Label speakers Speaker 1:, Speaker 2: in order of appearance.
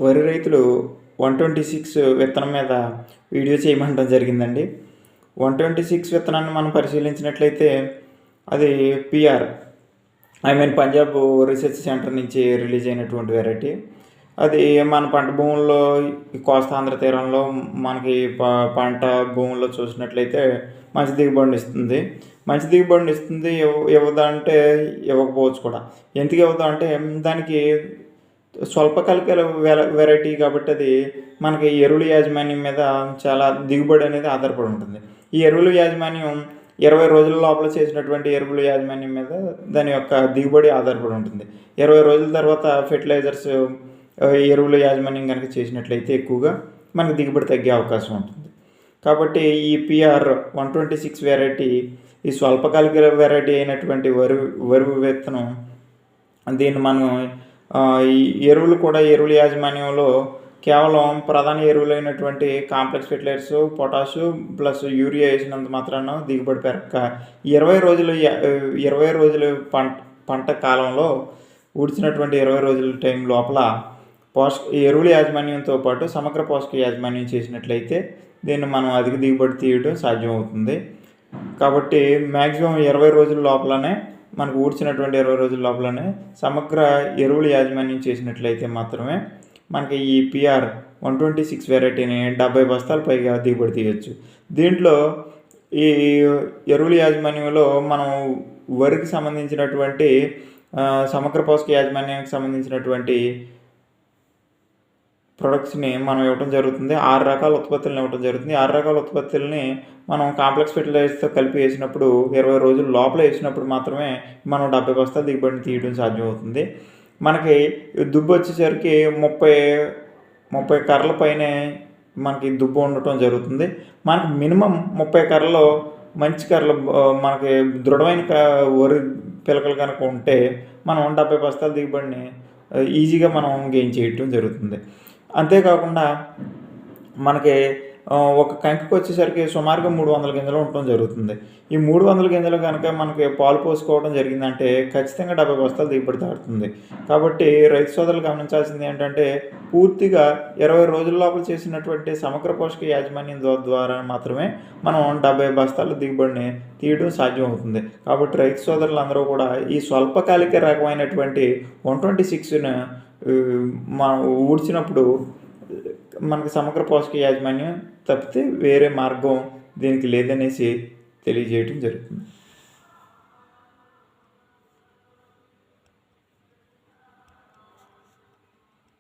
Speaker 1: వరి రైతులు 126 విత్తనం మీద వీడియో చేయమంటం జరిగిందండి. 126 విత్తనాన్ని మనం పరిశీలించినట్లయితే అది పిఆర్ పంజాబ్ రీసెర్చ్ సెంటర్ నుంచి రిలీజ్ అయినటువంటి వెరైటీ. అది మన పంట భూముల్లో కోస్తాంధ్ర తీరంలో మనకి పంట భూముల్లో చూసినట్లయితే మంచి దిగుబడిని ఇస్తుంది. మంచి దిగుబడిని ఇస్తుంది. ఇవ్వదా అంటే ఇవ్వకపోవచ్చు కూడా. ఎందుకు ఇవ్వదా అంటే దానికి స్వల్పకాలిక వెరైటీ కాబట్టి అది మనకి ఎరువుల యాజమాన్యం మీద చాలా దిగుబడి అనేది ఆధారపడి ఉంటుంది. ఈ ఎరువుల యాజమాన్యం 20 రోజుల లోపల చేసినటువంటి ఎరువుల యాజమాన్యం మీద దాని యొక్క దిగుబడి ఆధారపడి ఉంటుంది. 20 రోజుల తర్వాత ఫెర్టిలైజర్స్ ఎరువుల యాజమాన్యం కనుక చేసినట్లయితే ఎక్కువగా మనకి దిగుబడి తగ్గే అవకాశం ఉంటుంది. కాబట్టి ఈ పిఆర్ 126 వెరైటీ ఈ స్వల్పకాలిక వెరైటీ అయినటువంటి వరి విత్తనం. దీన్ని మనం ఈ ఎరువులు కూడా ఎరువుల యాజమాన్యంలో కేవలం ప్రధాన ఎరువులైనటువంటి complex fertilisers, potash plus urea వేసినంత మాత్రాన దిగుబడి పెరగక 20 రోజులు పంట కాలంలో ఊడ్చినటువంటి 20 రోజుల టైం లోపల ఎరువుల యాజమాన్యంతో పాటు సమగ్ర పోషక యాజమాన్యం చేసినట్లయితే దీన్ని మనం అధిక దిగుబడి తీయడం సాధ్యమవుతుంది. కాబట్టి మ్యాక్సిమం 20 రోజుల లోపలనే మనకు ఊడ్చినటువంటి 20 రోజుల లోపలనే సమగ్ర ఎరువుల యాజమాన్యం చేసినట్లయితే మాత్రమే మనకి ఈ పిఆర్ 126 వెరైటీని 70 బస్తాలు పైగా దిగుబడి తీయవచ్చు. దీంట్లో ఈ ఎరువుల యాజమాన్యంలో మనం వరికి సంబంధించినటువంటి సమగ్ర పోషక యాజమాన్యానికి సంబంధించినటువంటి ప్రొడక్ట్స్ని మనం ఇవ్వడం జరుగుతుంది. 6 రకాల ఉత్పత్తులను ఇవ్వడం జరుగుతుంది. 6 రకాల ఉత్పత్తుల్ని మనం కాంప్లెక్స్ ఫెర్టిలైజర్స్తో కలిపి వేసినప్పుడు 20 రోజుల లోపల వేసినప్పుడు మాత్రమే మనం 70 బస్తాల దిగుబడిని తీయడం సాధ్యమవుతుంది. మనకి దుబ్బు వచ్చేసరికి 30 కర్రల పైనే మనకి దుబ్బు ఉండటం జరుగుతుంది. మనకి మినిమం 30 కర్రలు మంచి కర్రలు మనకి దృఢమైన వరి పిలకలు కనుక ఉంటే మనం 70 బస్తాల దిగుబడిని ఈజీగా మనం గెయిన్ చేయటం జరుగుతుంది. అంతేకాకుండా మనకి ఒక కంకికి వచ్చేసరికి సుమారుగా 300 గింజలు ఉండటం జరుగుతుంది. ఈ 300 గింజలు కనుక మనకి పాలు పోసుకోవడం జరిగిందంటే ఖచ్చితంగా 70 బస్తాలు దిగుబడి దాటుతుంది. కాబట్టి రైతు సోదరులు గమనించాల్సింది ఏంటంటే పూర్తిగా 20 రోజుల లోపల చేసినటువంటి సమగ్ర పోషక యాజమాన్యం ద్వారా మాత్రమే మనం 70 బస్తాల దిగుబడిని తీయడం సాధ్యమవుతుంది. కాబట్టి రైతు సోదరులందరూ కూడా ఈ స్వల్పకాలిక రకమైనటువంటి 126ను మనం ఊడ్చినప్పుడు మనకి సమగ్ర పోషక యాజమాన్యం తప్పితే వేరే మార్గం దీనికి లేదనేసి తెలియజేయడం జరుగుతుంది.